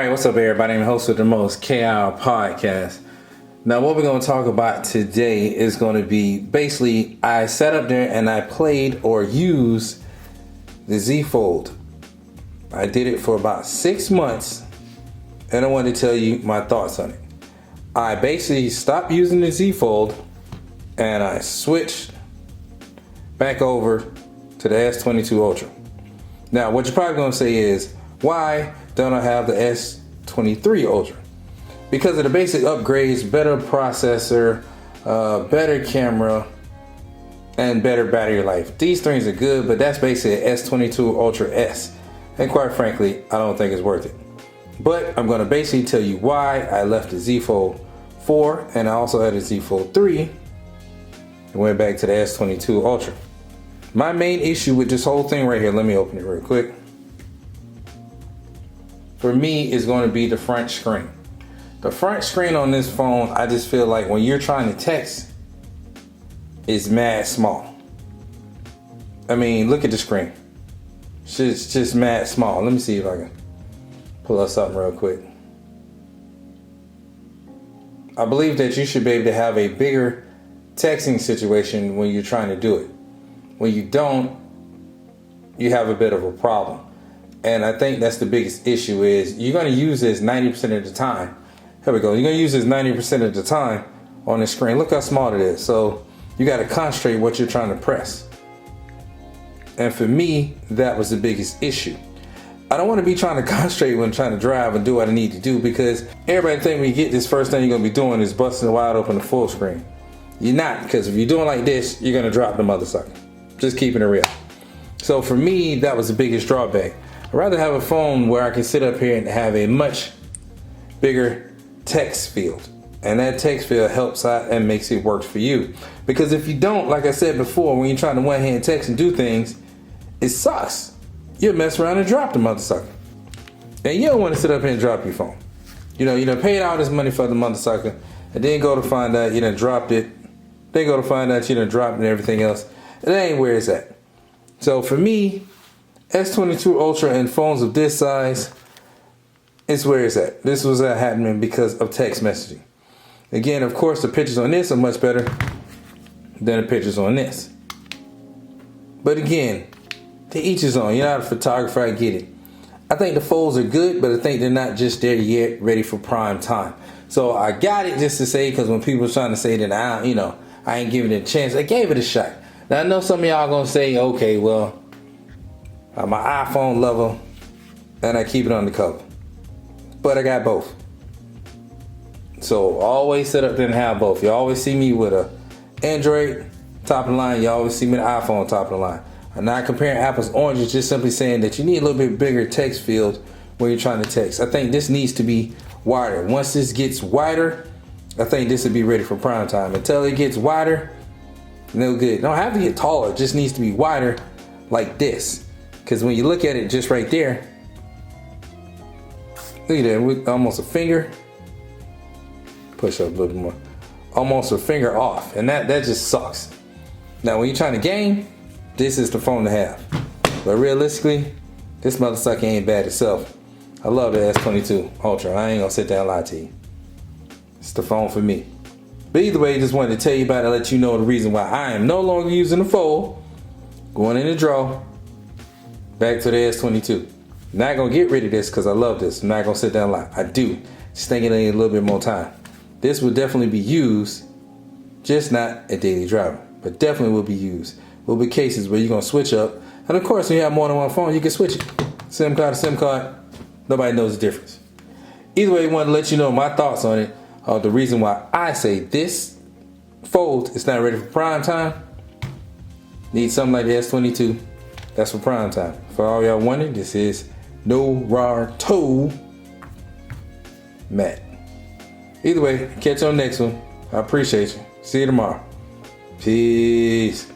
Alright, what's up everybody? I'm the host of the most KirPodcast. Now what we're going to talk about today is going to be basically I sat up there and I played or used the Z Fold. I did it for about 6 months and I wanted to tell you my thoughts on it. I basically stopped using the Z Fold and I switched back over to the S22 Ultra. Now what you're probably going to say is, why don't I have the S23 Ultra? Because of the basic upgrades, better processor, better camera, and better battery life. These things are good, but that's basically an S22 Ultra S. And quite frankly, I don't think it's worth it. But I'm going to basically tell you why I left the Z Fold 4 and I also had a Z Fold 3 and went back to the S22 Ultra. My main issue with this whole thing right here, let me open it real quick. For me, is going to be the front screen. The front screen on this phone, I just feel like when you're trying to text, it's mad small. I mean, look at the screen. It's just mad small. Let me see if I can pull up something real quick. I believe that you should be able to have a bigger texting situation when you're trying to do it. When you don't, you have a bit of a problem. And I think that's the biggest issue is you're going to use this 90% of the time. Here we go. You're going to use this 90% of the time on the screen. Look how small it is. So you got to concentrate what you're trying to press. And for me, that was the biggest issue. I don't want to be trying to concentrate when trying to drive and do what I need to do, because everybody think when you get this, first thing you're going to be doing is busting wide open the full screen. You're not, because if you're doing like this, you're going to drop the mother sucker. Just keeping it real. So for me, that was the biggest drawback. I'd rather have a phone where I can sit up here and have a much bigger text field. And that text field helps out and makes it work for you. Because if you don't, like I said before, when you're trying to one-hand text and do things, it sucks. You'll mess around and drop the mother sucker. And you don't want to sit up here and drop your phone. You done paid all this money for the mother sucker, and then go to find out you done dropped it. Then go to find out you done dropped it and everything else. It ain't where it's at. So for me, S22 Ultra and phones of this size, it's where it's at. This was happening because of text messaging. Again, of course, the pictures on this are much better than the pictures on this. But again, to each his own. You're not a photographer, I get it. I think the folds are good, but I think they're not just there yet, ready for prime time. So I got it just to say, because when people are trying to say that I ain't giving it a chance, I gave it a shot. Now I know some of y'all gonna say, okay, well, I'm an iPhone lover and I keep it on the cover. But I got both. So always sit up there and have both. You always see me with a Android top of the line. You always see me with an iPhone top of the line. I'm not comparing apples and oranges, just simply saying that you need a little bit bigger text field when you're trying to text. I think this needs to be wider. Once this gets wider, I think this will be ready for prime time. Until it gets wider, no good. Don't have to get taller. It just needs to be wider like this. Because when you look at it just right there, look at that, with almost a finger. Push up a little bit more. Almost a finger off. And that just sucks. Now when you're trying to game, this is the phone to have. But realistically, this mother sucker ain't bad itself. I love the S22 Ultra. I ain't gonna sit down and lie to you. It's the phone for me. But either way, just wanted to tell you about it, let you know the reason why I am no longer using the Fold. Going in the draw. Back to the S22. Not gonna get rid of this because I love this. I'm not gonna sit down and lie. I do. Just think it need a little bit more time. This will definitely be used, just not a daily driver, but definitely will be used. Will be cases where you're gonna switch up. And of course, when you have more than one phone, you can switch it. SIM card to SIM card. Nobody knows the difference. Either way, I want to let you know my thoughts on it. The reason why I say this Fold is not ready for prime time. Need something like the S22. That's for prime time. For all y'all wondering, this is Naruto Matt. Either way, catch you on the next one. I appreciate you. See you tomorrow. Peace.